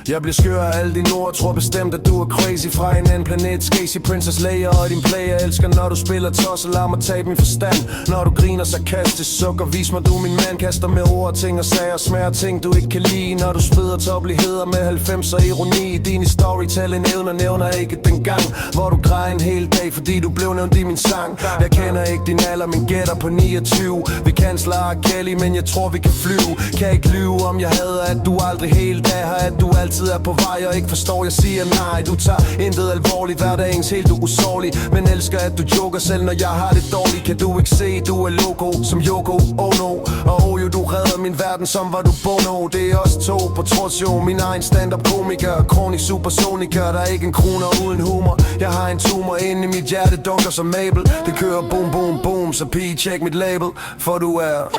Jeg bliver skør af alle dine ord, tror bestemt at du er crazy. Fra en anden planet, Skazy, Princess Leia og din player. Elsker når du spiller tosse, lad mig tabe min forstand. Når du griner sarkastisk, sukker, vis mig du min mand. Kaster med ord, ting og sager, smager ting du ikke kan lide. Når du spyder topligheder med 90'er ironi. Din storytelling nævner ikke den gang hvor du græd en hel dag, fordi du blev nævnt i min sang. Jeg kender ikke din alder, men gætter på 29. Vi kansler Kelly, men jeg tror vi kan flyve. Kan ikke lyve om jeg hader, at du aldrig helt er her. At du altid er på vej og ikke forstår, jeg siger nej. Du tager intet alvorligt, hverdagens helt du usårlig. Men elsker at du joker selv, når jeg har det dårligt. Kan du ikke se, du er logo som Yoko Ono. Og jo, du redder min verden, som var du Bono. Det er os to på trods jo, min egen stand-up komiker. Kronisk supersoniker, der er ikke en kroner uden humor. Jeg har en tumor inde i mit hjerte, dunker som Mabel. Det kører boom, boom, boom, så pige, check mit label. For du er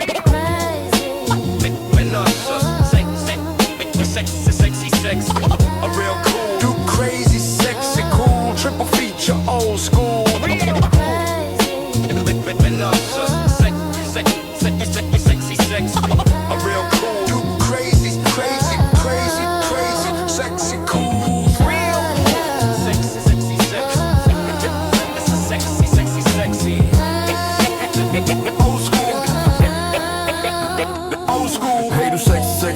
men også sexy, og real cool. Du crazy, sexy, cool, triple feature, old school. Men også sexy, og real cool. Du crazy, sexy, cool. Sexy. Old school. Hey du sexy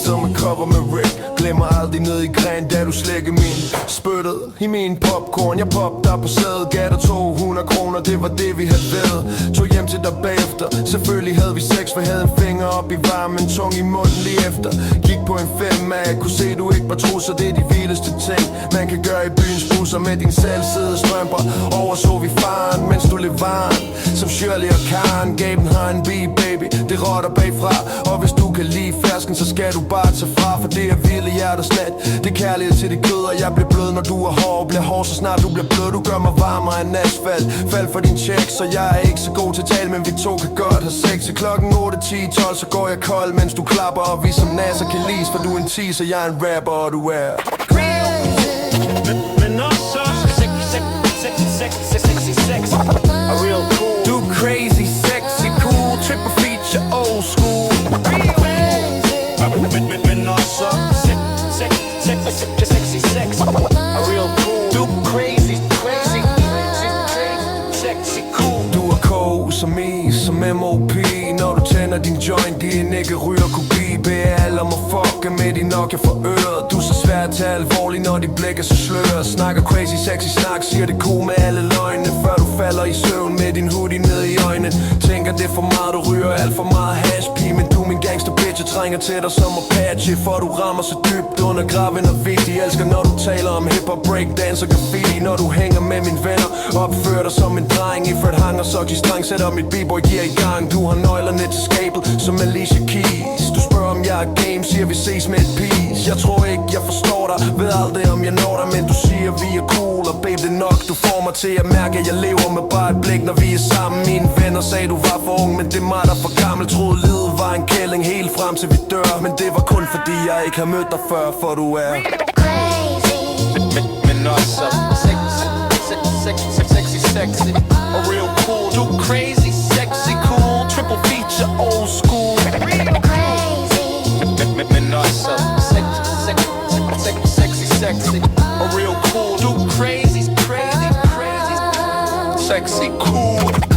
som en cover med Rick. Glemmer aldrig ned i græn, da du slækker min spyttet i min popcorn. Jeg poppede der på sædet, gav dig 200 kroner, det var det vi havde været. Tog hjem til dig bagefter, selvfølgelig havde vi sex, for havde en finger op i varmen, tung i munden lige efter. Gik på en 5, jeg kunne se du ikke var trusser, det er de vildeste ting man kan gøre i byens busser. Med din salgsede strømper, overså vi faren, mens du blev varm. Som Shirley og Karen, gav den her en baby, det rotter bagfra. Og hvis du kan lide fersken, så skal du bare tage fra, for det er vilde hjertesnat. Det er kærlighed til det kød, og jeg bliver blød, når du er hård. Bliver hård, så snart du bliver blød. Du gør mig varmere end asfalt. Fald for din check, så jeg er ikke så god til tale, men vi to kan godt have sex. Til klokken 8, 10, 12, så går jeg kold, mens du klapper. Og vi som nasser kan lise, for du er en teaser, jeg er en rapper, og du er Men også sexy, og real cool. Du crazy, sexy, cool, triple feature, old school. Men også sexy, og real cool. Du crazy, Sexy, cool. Du er cold som is, som MOP. Når du tænder din joint, din ikke ryger kopi. Beder alle om at fucke med din Nokia for øret. Du er så svær at tage alvorligt, når dit blik er så sløret. Snakker crazy, sexy snak, siger det cool med alle løgne. Før du falder i søvn med din hoodie ned i øjnene. Tænker det er for meget, du ryger alt for meget hashpige. Men du min gangster bitch, jeg trænger til dig som Apache. For du rammer så dybt under graven og vigtig. Elsker når du taler om hiphop, breakdance og graffiti. Når du hænger med mine venner, opfører dig som en dreng. I Fred Hang og Socky Strang, sætter mit b-boy gear i gang. Du har nøglerne til skabet som Alicia Keys. Du spørger om jeg er game, siger vi ses med et piece. Jeg tror ikke jeg forstår dig, ved aldrig om jeg når dig. Men du siger vi er cool, og babe det er nok. Du får mig til at mærke at jeg lever med bare et blik, når vi er sammen. Mine venner sagde du var for ung, men det er mig der for gammel. Troede livet var en kælling helt frem til vi dør. Men det var kun fordi jeg ikke har mødt dig før, for du er Men også sexy, og real cool. Du crazy, sexy, cool, triple feature, old school. Men også sexy, og real cool. Du crazy, sexy, cool.